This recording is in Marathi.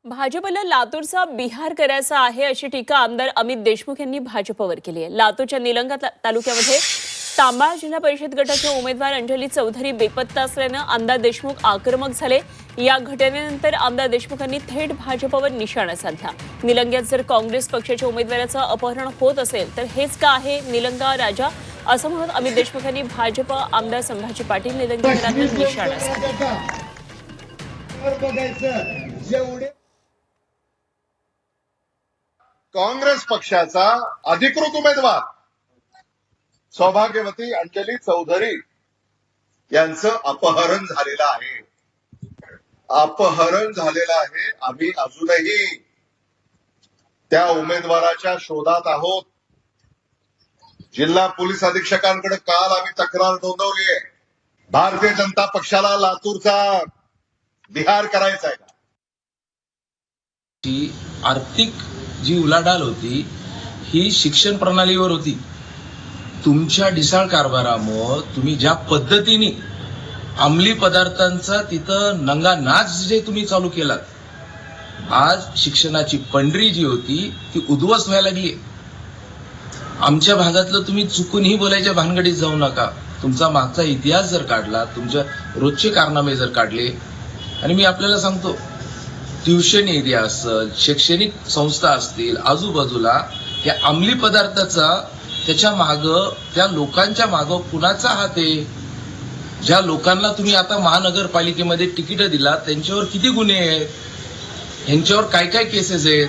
भाजपला लातूरचा बिहार करायचा आहे अशी टीका आमदार अमित देशमुख यांनी भाजपवर केली आहे। लातूरच्या निलंगा तालुक्यामध्ये तांबा जिल्हा परिषद गटाचे उमेदवार अंजली चौधरी बेपत्ता असल्याने आमदार देशमुख आक्रमक झाले। या घटनेनंतर आमदार देशमुखांनी थेट भाजपवर निशाणा साधला। निलंग्यात जर काँग्रेस पक्षाच्या उमेदवाराचं अपहरण होत असेल तर हेच का आहे निलंगा राजा, असं म्हणून अमित देशमुख यांनी भाजप आमदार संभाजी पाटील निलंगेकरांना निशाणा साधला। काँग्रेस पक्षाचा अधिकृत उमेदवार सौभाग्यवती अंजली चौधरी यांचं अपहरण झालेलं आहे। आम्ही अजूनही त्या उमेदवाराच्या शोधात आहोत। जिल्हा पोलीस अधीक्षकांकडे काल आम्ही तक्रार नोंदवली आहे। भारतीय जनता पक्षाला लातूरचा बिहार करायचा आहे। आर्थिक जी उलाढाल होती ही शिक्षण प्रणालीवर होती। तुमच्या ढिसाळ कारभारामुळे तुम्ही ज्या पद्धतीने अंमली पदार्थांचा तिथं नंगा नाच जे तुम्ही चालू केलात, आज शिक्षणाची पंढरी जी होती ती उद्ध्वस्त व्हायला लागली। आमच्या भागातलं तुम्ही चुकूनही बोलायच्या भानगडीत जाऊ नका। तुमचा मागचा इतिहास जर काढला, तुमच्या रोजचे कारनामे जर काढले, आणि मी आपल्याला सांगतो ट्युशन एरिया असेल, शैक्षणिक संस्था असतील, आजूबाजूला या अंमली पदार्थाचा त्याच्या मागं त्या लोकांच्या मागं कुणाचा हात आहे? ज्या लोकांना तुम्ही आता महानगरपालिकेमध्ये तिकीट दिला त्यांच्यावर किती गुन्हे आहेत, यांच्यावर काय काय केसेस आहेत?